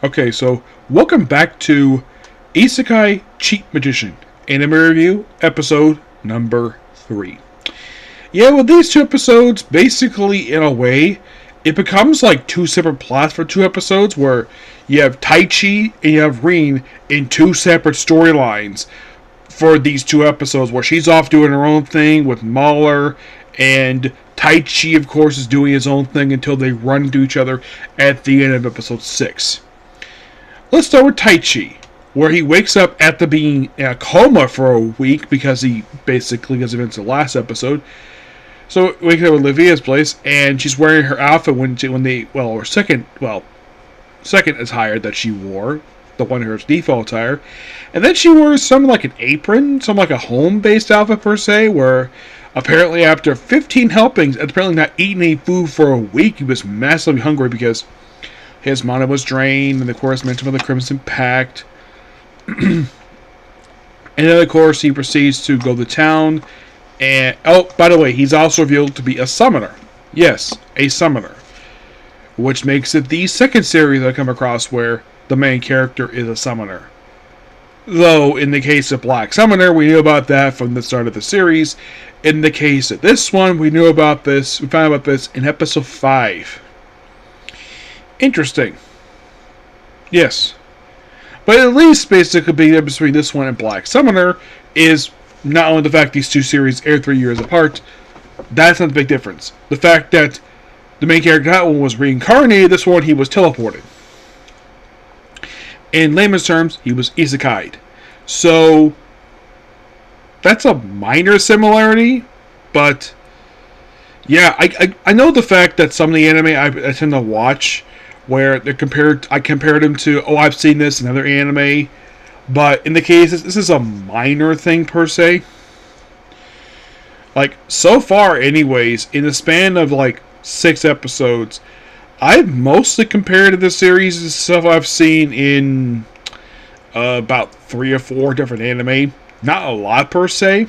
Okay, so welcome back to Isekai Cheat Magician Anime Review, episode number 3. Yeah, with these two episodes, basically, in a way, it becomes like two separate plots for two episodes where you have Taichi and you have Rin in two separate storylines for these two episodes where she's off doing her own thing with Mahler, and Taichi, of course, is doing his own thing until they run into each other at the end of episode 6. Let's start with Taichi, where he wakes up after being in a coma for a week because he basically, as events in the last episode. So wakes up at Olivia's place, and she's wearing her outfit her second attire that she wore, the one her default attire, and then she wears something like an apron, something like a home-based outfit per se, where apparently after 15 helpings, and apparently not eating any food for a week, he was massively hungry because his mana was drained, and of course mentioned with the Crimson Pact. And then of course he proceeds to go to town, and by the way, he's also revealed to be a summoner. Yes, a summoner. Which makes it the second series I come across where the main character is a summoner. Though, in the case of Black Summoner, we knew about that from the start of the series. In the case of this one, we found about this in episode 5. Interesting. Yes. But at least, basically, the difference between this one and Black Summoner is not only the fact these two series air 3 years apart, that's not the big difference. The fact that the main character that one was reincarnated, this one he was teleported. In layman's terms, he was isekai'd. So, that's a minor similarity, but yeah, I know the fact that some of the anime I tend to watch where I compared them to, I've seen this in other anime, but in the case, this is a minor thing per se. Like, so far anyways, in the span of like 6 episodes, I've mostly compared the series to stuff I've seen in about 3 or 4 different anime. Not a lot per se.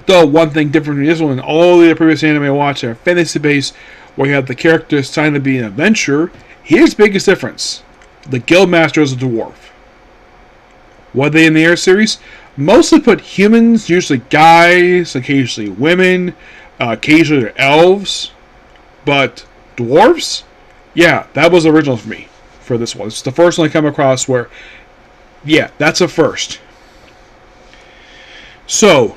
Though one thing different from this one, all the previous anime I watched are fantasy based, where you have the characters trying to be an adventurer. Here's the biggest difference: the Guildmaster is a dwarf. What are they in the Air series? Mostly put humans, usually guys, occasionally women, occasionally elves. But dwarves? Yeah, that was original for me for this one. It's the first one I come across where, yeah, that's a first. So,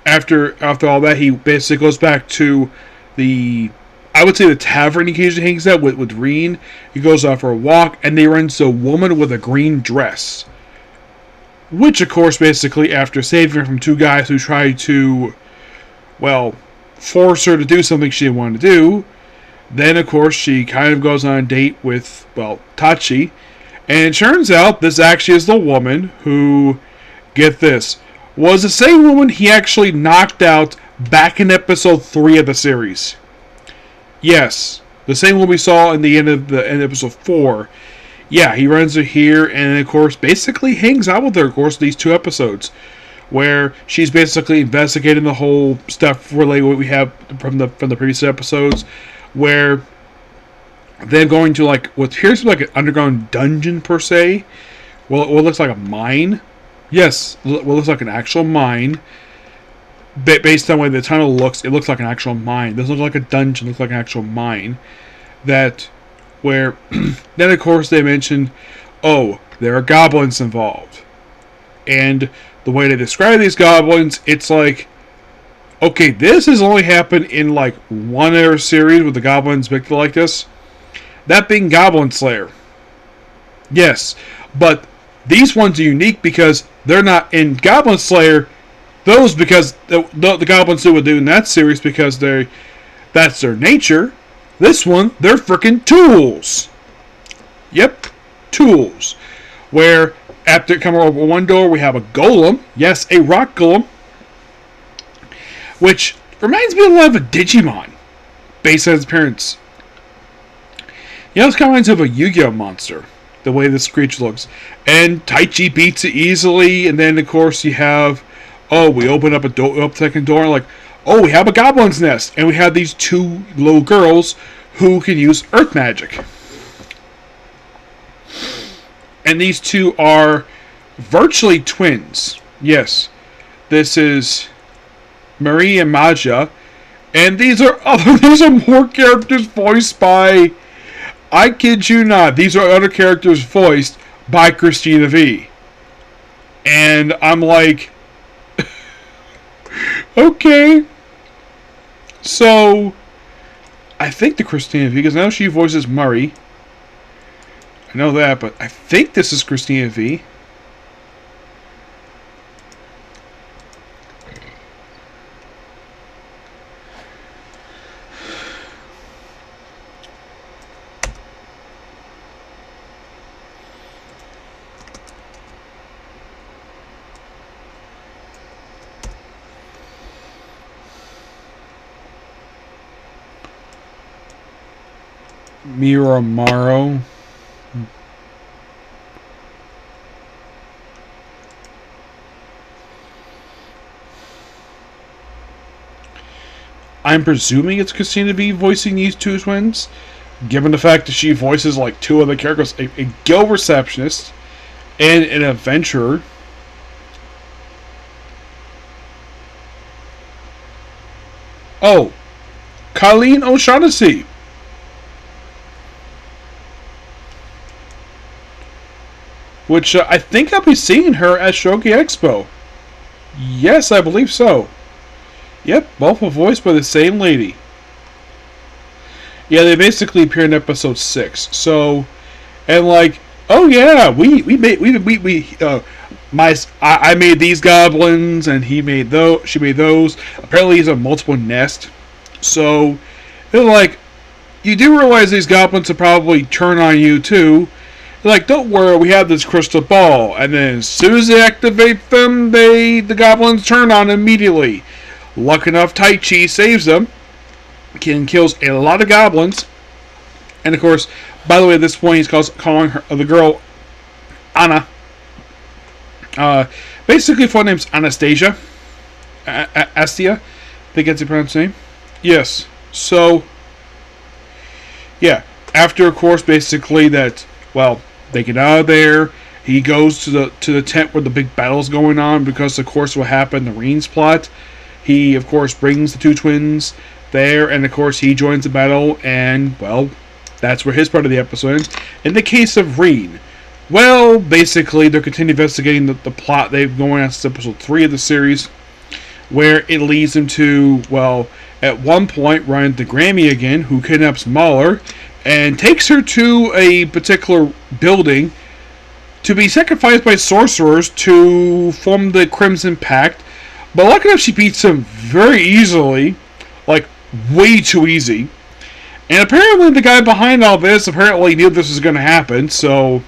after all that, he basically goes back to I would say the tavern he occasionally hangs out with Reen. He goes out for a walk, and they run into a woman with a green dress. Which, of course, basically, after saving her from 2 guys who tried to, force her to do something she didn't want to do, then, of course, she kind of goes on a date with, Tachi. And it turns out this actually is the woman who, get this, was the same woman he actually knocked out back in episode 3 of the series. Yes, the same one we saw in the end of episode 4. Yeah, he runs her here, and of course, basically hangs out with her, of course, these 2 episodes, where she's basically investigating the whole stuff related to what we have from the previous episodes, where they're going to what appears to be like an underground dungeon per se. What looks like a mine. Yes, what looks like an actual mine. Based on the way the tunnel looks, it looks like an actual mine. It doesn't look like a dungeon, it looks like an actual mine. Where then of course they mentioned, there are goblins involved. And the way they describe these goblins, it's like, okay, this has only happened in one other series with the goblins picked like this. That being Goblin Slayer. Yes, but these ones are unique because they're not in Goblin Slayer. Those because the goblins do what they do in that series because that's their nature. This one, they're freaking tools. Yep, tools. Where after coming over one door, we have a golem. Yes, a rock golem. Which reminds me a lot of a Digimon, based on its appearance. It's kind of reminds me of a Yu-Gi-Oh monster, the way this creature looks. And Taichi beats it easily, and then of course you have, we open up a second door, we have a goblin's nest, and we have these 2 little girls who can use earth magic. And these two are virtually twins. Yes, this is Marie and Maja, and these are more characters voiced by. I kid you not. These are other characters voiced by Christina V. And I'm like, okay. So, I think the Christina V, because now she voices Murray. I know that, but I think this is Christina V. Miramaro. I'm presuming it's Christina V voicing these two twins, given the fact that she voices like two other characters, a guild receptionist and an adventurer. Oh, Colleen O'Shaughnessy. Which I think I'll be seeing her at Shogi Expo. Yes, I believe so. Yep, both were voiced by the same lady. Yeah, they basically appear in episode 6. So, and like, oh yeah, I made these goblins, and he made those. She made those. Apparently, he's a multiple nest. So, they're like, you do realize these goblins will probably turn on you too. They're like, don't worry, we have this crystal ball, and then as soon as they activate them, the goblins turn on immediately. Luck enough, Tai Chi saves them, kills a lot of goblins, and of course, by the way, at this point, he's calling her the girl Anna. Basically, full name's Anastasia. Astia, I think that's the pronounced name. Yes. So, yeah. After, of course, basically that, well, they get out of there. He goes to the tent where the big battle's going on because, of course, what happened, the Reens plot. He, of course, brings the two twins there, and, of course, he joins the battle, and, well, that's where his part of the episode ends. In the case of Reen, well, basically, they're continuing investigating the plot they've going on since episode 3 of the series, where it leads them to, well, at one point, run into Grammy again, who kidnaps Mahler, and takes her to a particular building to be sacrificed by sorcerers to form the Crimson Pact. But lucky enough, she beats him very easily, like way too easy. And apparently the guy behind all this apparently knew this was going to happen, so...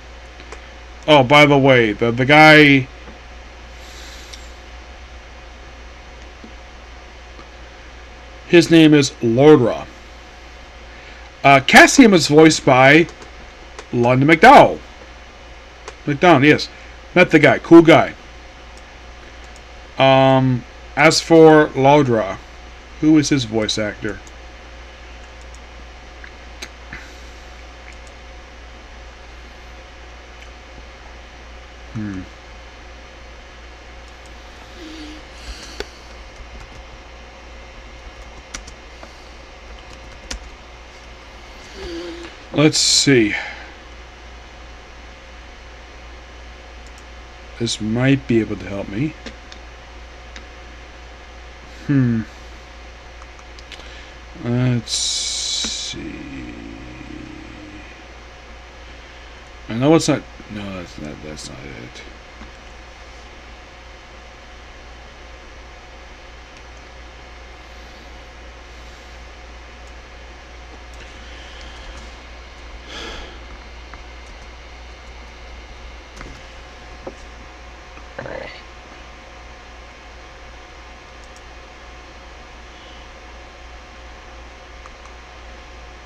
Oh, by the way, the guy... His name is Lordra. Cassian is voiced by London McDowell. McDowell, yes. Met the guy. Cool guy. As for Lordra, who is his voice actor? Let's see. This might be able to help me. Let's see. I know it's not. No, that's not it.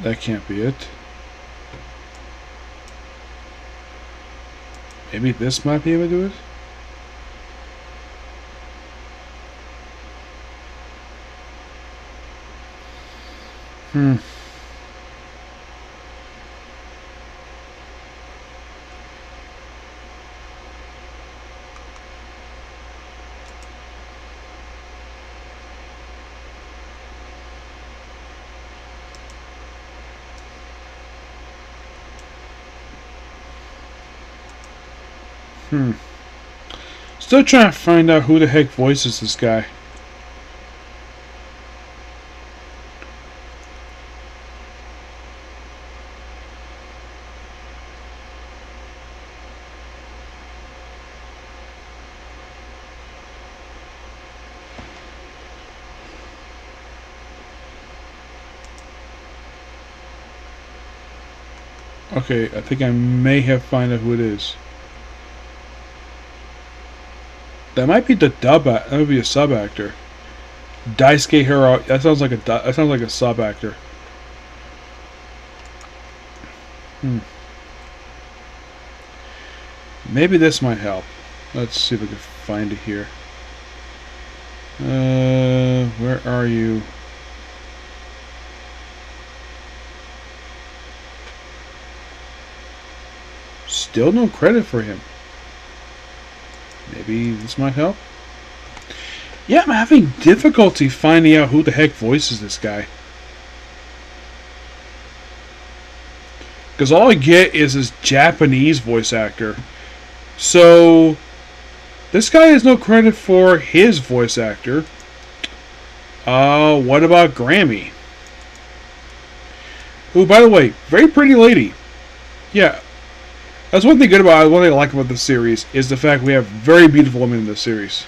That can't be it. Maybe this might be able to do it? Still trying to find out who the heck voices this guy. Okay, I think I may have found out who it is. That might be the dub. That would be a sub actor. Daisuke Hiro. That sounds like a sub actor. Maybe this might help. Let's see if we can find it here. Where are you? Still no credit for him. Maybe this might help. Yeah, I'm having difficulty finding out who the heck voices this guy. Because all I get is his Japanese voice actor. So, this guy has no credit for his voice actor. What about Grammy? Who, by the way, very pretty lady. Yeah. That's one thing I like about this series, is the fact we have very beautiful women in this series.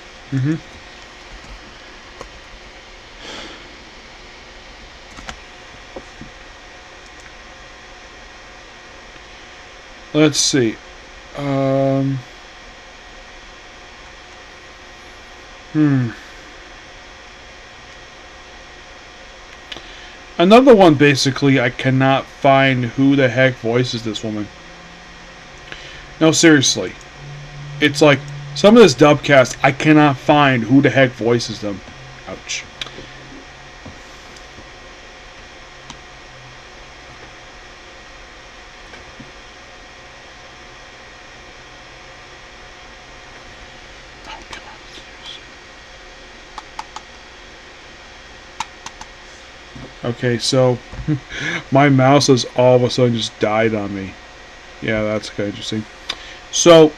Let's see. Another one, basically, I cannot find who the heck voices this woman. No, seriously. It's like, some of this dub cast, I cannot find who the heck voices them. Ouch. Oh, come on. Okay, so, my mouse has all of a sudden just died on me. Yeah, that's kind of interesting. So,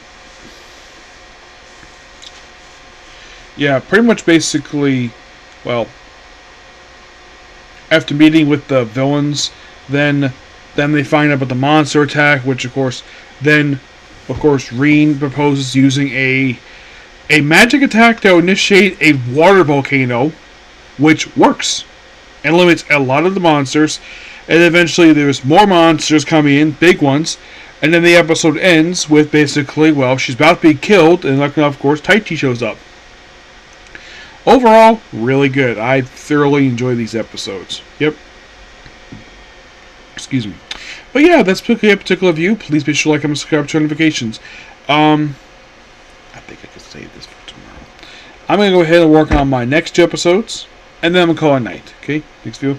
yeah, pretty much basically, well, after meeting with the villains, then they find out about the monster attack, which of course, Reen proposes using a magic attack to initiate a water volcano, which works and limits a lot of the monsters, and eventually there's more monsters coming in, big ones. And then the episode ends with basically, well, she's about to be killed, and of course, Taichi shows up. Overall, really good. I thoroughly enjoy these episodes. Yep. Excuse me. But yeah, that's a particular view. Please be sure to like and subscribe to notifications. I think I could save this for tomorrow. I'm going to go ahead and work on my next 2 episodes, and then I'm going to call it a night. Okay? Next view.